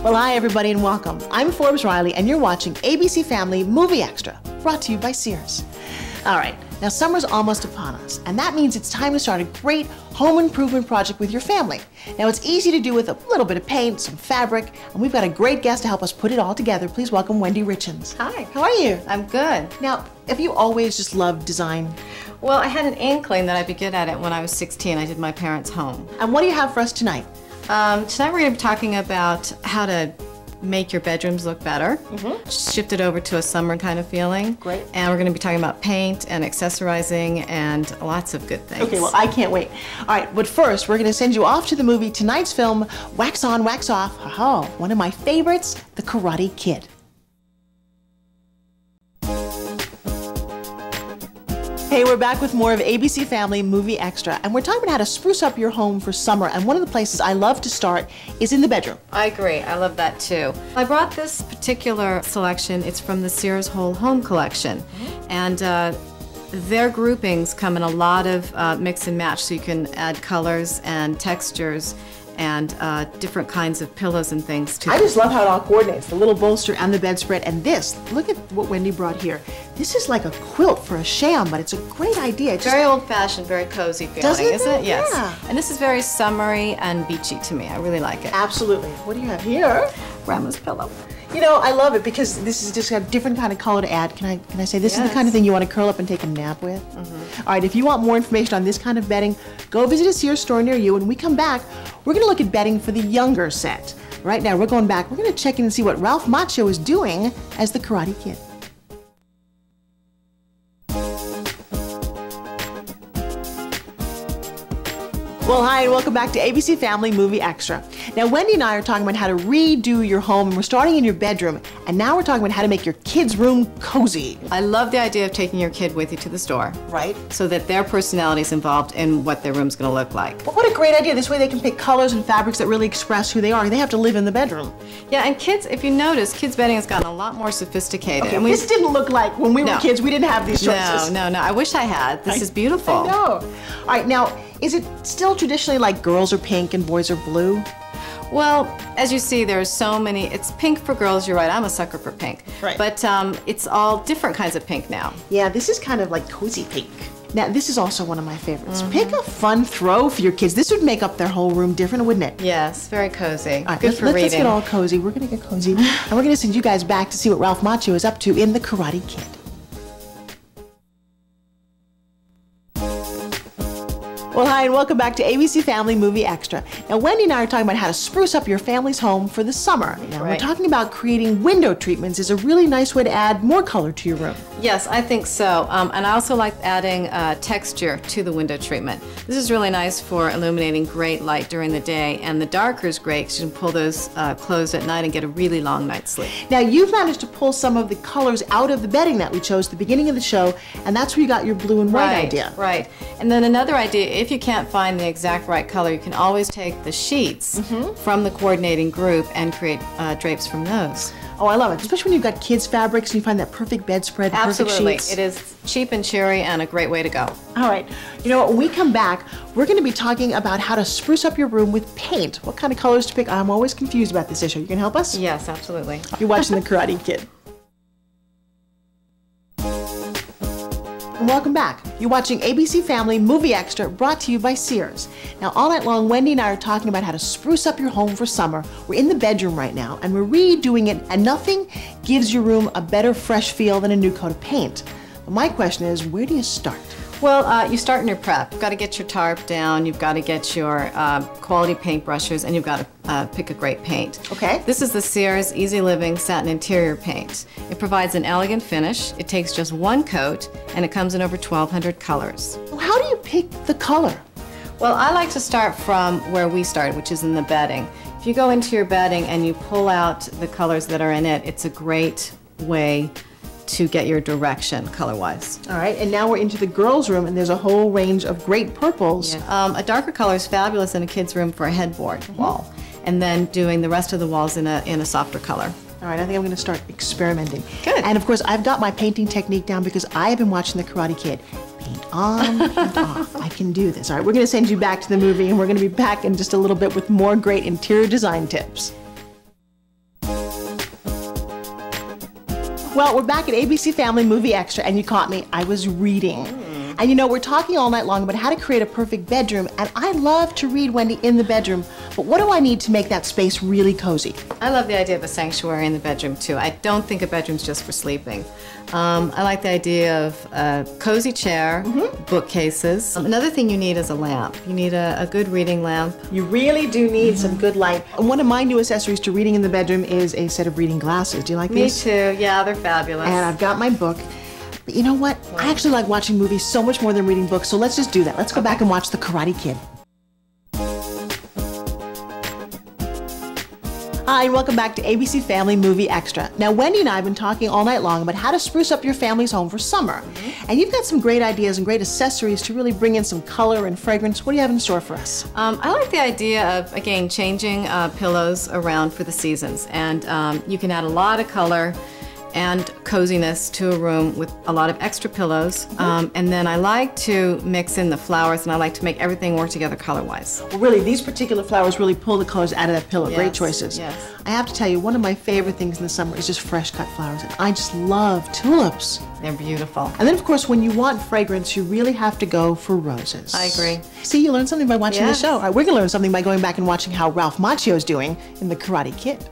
Well, hi everybody and welcome. I'm Forbes Riley and you're watching ABC Family Movie Extra, brought to you by Sears. All right, now summer's almost upon us, and that means it's time to start a great home improvement project with your family. Now it's easy to do with a little bit of paint, some fabric, and we've got a great guest to help us put it all together. Please welcome Wendy Richerns. Hi. How are you? I'm good. Now, have you always just loved design? Well, I had an inkling that I'd be good at it when I was 16. I did my parents' home. And what do you have for us tonight? Tonight we're going to be talking about how to make your bedrooms look better. Shift it over to a summer kind of feeling. Great. And we're going to be talking about paint and accessorizing and lots of good things. Okay, well, I can't wait. All right, but first, we're going to send you off to the movie, tonight's film, Wax On, Wax Off. Oh, one of my favorites, The Karate Kid. Hey, we're back with more of ABC Family Movie Extra, and we're talking about how to spruce up your home for summer, and one of the places I love to start is in the bedroom. I agree. I love that too. I brought this particular selection. It's from the Sears Whole Home collection, and their groupings come in a lot of mix and match, so you can add colors and textures and different kinds of pillows and things too. I just love how it all coordinates, the little bolster and the bedspread. And this, look at what Wendy brought here. This is like a quilt for a sham, but it's a great idea. It's very old-fashioned, very cozy feeling, isn't it? Yes. Yeah. And this is very summery and beachy to me. I really like it. Absolutely. What do you have here? Grandma's pillow. You know, I love it because this is just a different kind of color to add. Can I say this is the kind of thing you want to curl up and take a nap with? All right, if you want more information on this kind of bedding, go visit a Sears store near you. And when we come back, we're going to look at bedding for the younger set. Right now, we're going back. We're going to check in and see what Ralph Macchio is doing as the Karate Kid. Well, hi, and welcome back to ABC Family Movie Extra. Now, Wendy and I are talking about how to redo your home, and we're starting in your bedroom, and now we're talking about how to make your kids' room cozy. I love the idea of taking your kid with you to the store. Right. So that their personality is involved in what their room's going to look like. Well, what a great idea. This way they can pick colors and fabrics that really express who they are. They have to live in the bedroom. Yeah, and kids, if you notice, kids' bedding has gotten a lot more sophisticated. Okay, this didn't look like when we were kids, we didn't have these choices. No. I wish I had. This is beautiful. I know. All right, now, is it still traditionally like girls are pink and boys are blue? Well, as you see, there's so many. It's pink for girls, you're right. I'm a sucker for pink. Right. But it's all different kinds of pink now. Yeah, this is kind of like cozy pink. Now, this is also one of my favorites. Pick a fun throw for your kids. This would make up their whole room different, wouldn't it? Yes, very cozy. All right, good for reading. Let's get all cozy. We're going to get cozy. And we're going to send you guys back to see what Ralph Macchio is up to in The Karate Kid. Well, hi, and welcome back to ABC Family Movie Extra. Now, Wendy and I are talking about how to spruce up your family's home for the summer. Now, we're talking about creating window treatments is a really nice way to add more color to your room. Yes, I think so. And I also like adding texture to the window treatment. This is really nice for illuminating great light during the day, and the darker is great because you can pull those closed at night and get a really long night's sleep. Now, you've managed to pull some of the colors out of the bedding that we chose at the beginning of the show, and that's where you got your blue and white idea. Right. And then another idea, if you can't find the exact right color, you can always take the sheets from the coordinating group and create drapes from those. Oh, I love it, especially when you've got kids' fabrics and you find that perfect bedspread, perfect sheets. It is cheap and cheery and a great way to go. All right. You know what, when we come back, we're going to be talking about how to spruce up your room with paint. What kind of colors to pick? I'm always confused about this issue. You can help us? Yes, absolutely. You're watching The Karate Kid. And welcome back. You're watching ABC Family Movie Extra, brought to you by Sears. Now, all night long, Wendy and I are talking about how to spruce up your home for summer. We're in the bedroom right now, and we're redoing it, and nothing gives your room a better fresh feel than a new coat of paint. But my question is, where do you start? Well, you start in your prep. You've got to get your tarp down, you've got to get your quality paint brushes, and you've got to pick a great paint. Okay. This is the Sears Easy Living Satin Interior Paint. It provides an elegant finish, it takes just one coat, and it comes in over 1,200 colors. Well, how do you pick the color? Well, I like to start from where we started, which is in the bedding. If you go into your bedding and you pull out the colors that are in it, it's a great way to get your direction color-wise. All right, and now we're into the girls' room, and there's a whole range of great purples. Yeah. A darker color is fabulous in a kid's room for a headboard wall, and then doing the rest of the walls in a softer color. All right, I think I'm going to start experimenting. Good. And of course, I've got my painting technique down because I have been watching The Karate Kid. Paint on, paint off. I can do this. All right, we're going to send you back to the movie, and we're going to be back in just a little bit with more great interior design tips. Well, we're back at ABC Family Movie Extra, and you caught me. I was reading. And you know, we're talking all night long about how to create a perfect bedroom, and I love to read, Wendy, in the bedroom. But what do I need to make that space really cozy? I love the idea of a sanctuary in the bedroom, too. I don't think a bedroom's just for sleeping. I like the idea of a cozy chair, bookcases. Another thing you need is a lamp. You need a good reading lamp. You really do need some good light. And one of my new accessories to reading in the bedroom is a set of reading glasses. Do you like these? Me too. Yeah, they're fabulous. And I've got my book. But you know what? I actually like watching movies so much more than reading books, so let's just do that. Let's go back and watch The Karate Kid. Hi, and welcome back to ABC Family Movie Extra. Now, Wendy and I have been talking all night long about how to spruce up your family's home for summer. And you've got some great ideas and great accessories to really bring in some color and fragrance. What do you have in store for us? I like the idea of, again, changing pillows around for the seasons. And you can add a lot of color and coziness to a room with a lot of extra pillows. And then I like to mix in the flowers, and I like to make everything work together color-wise. Well, really, these particular flowers really pull the colors out of that pillow. Yes, great choices. yes. I have to tell you, one of my favorite things in the summer is just fresh cut flowers. And I just love tulips. They're beautiful. And then, of course, when you want fragrance, you really have to go for roses. I agree. See, you learned something by watching Yes. the show. All right, we're going to learn something by going back and watching how Ralph Macchio is doing in The Karate Kid.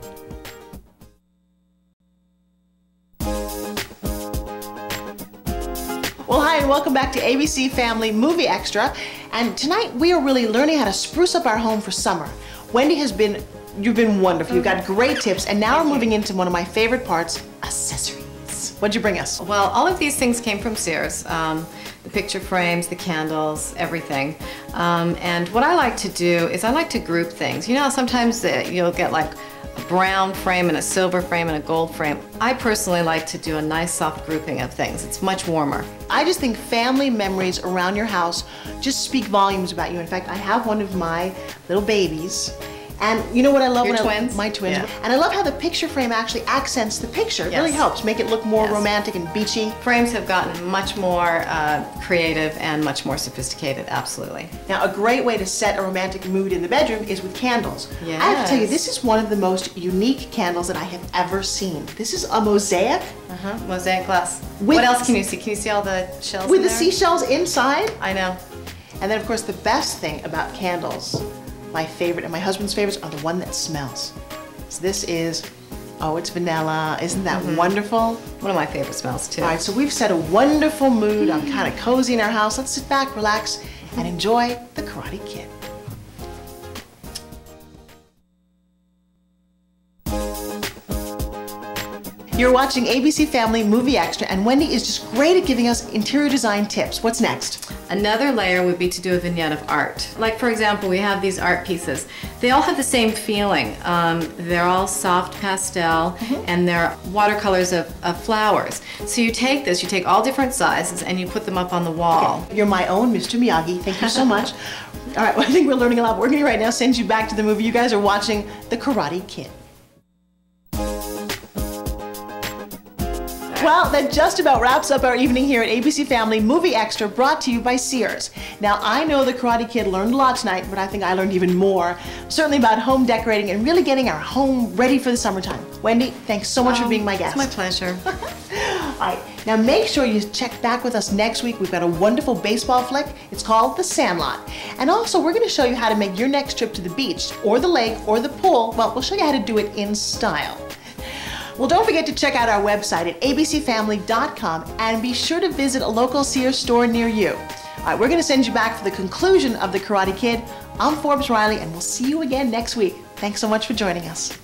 Well, hi, and welcome back to ABC Family Movie Extra. And tonight we are really learning how to spruce up our home for summer. Wendy you've been wonderful. You've got great tips. And now we're moving into one of my favorite parts, accessories. What'd you bring us? Well, all of these things came from Sears. The picture frames, the candles, everything. And what I like to do is I like to group things. You know, sometimes you'll get like a brown frame and a silver frame and a gold frame. I personally like to do a nice soft grouping of things. It's much warmer. I just think family memories around your house just speak volumes about you. In fact, I have one of my little babies. And you know what I love? Your twins? My twins. Yeah. And I love how the picture frame actually accents the picture. It Yes. really helps make it look more Yes. romantic and beachy. Frames have gotten much more creative and much more sophisticated, absolutely. Now, a great way to set a romantic mood in the bedroom is with candles. Yes. I have to tell you, this is one of the most unique candles that I have ever seen. This is a mosaic. Mosaic glass. With- What else can you see? Can you see all the shells With in the there? seashells inside. I know. And then, of course, the best thing about candles, my favorite and my husband's favorites, are the one that smells. So this is, oh, it's vanilla. Isn't that wonderful? One of my favorite smells, too. All right, so we've set a wonderful mood. I'm kind of cozy in our house. Let's sit back, relax, and enjoy The Karate Kid. You're watching ABC Family Movie Extra, and Wendy is just great at giving us interior design tips. What's next? Another layer would be to do a vignette of art. Like, for example, we have these art pieces. They all have the same feeling. They're all soft pastel, and they're watercolors of flowers. So you take this, you take all different sizes, and you put them up on the wall. You're my own Mr. Miyagi. Thank you so much. All right, well, I think we're learning a lot. We're going to right now send you back to the movie. You guys are watching The Karate Kid. Well, that just about wraps up our evening here at ABC Family Movie Extra, brought to you by Sears. Now, I know The Karate Kid learned a lot tonight, but I think I learned even more, certainly about home decorating and really getting our home ready for the summertime. Wendy, thanks so much for being my guest. It's my pleasure. All right, now make sure you check back with us next week. We've got a wonderful baseball flick. It's called The Sandlot. And also, we're going to show you how to make your next trip to the beach or the lake or the pool. Well, we'll show you how to do it in style. Well, don't forget to check out our website at abcfamily.com and be sure to visit a local Sears store near you. All right, we're going to send you back for the conclusion of The Karate Kid. I'm Forbes Riley, and we'll see you again next week. Thanks so much for joining us.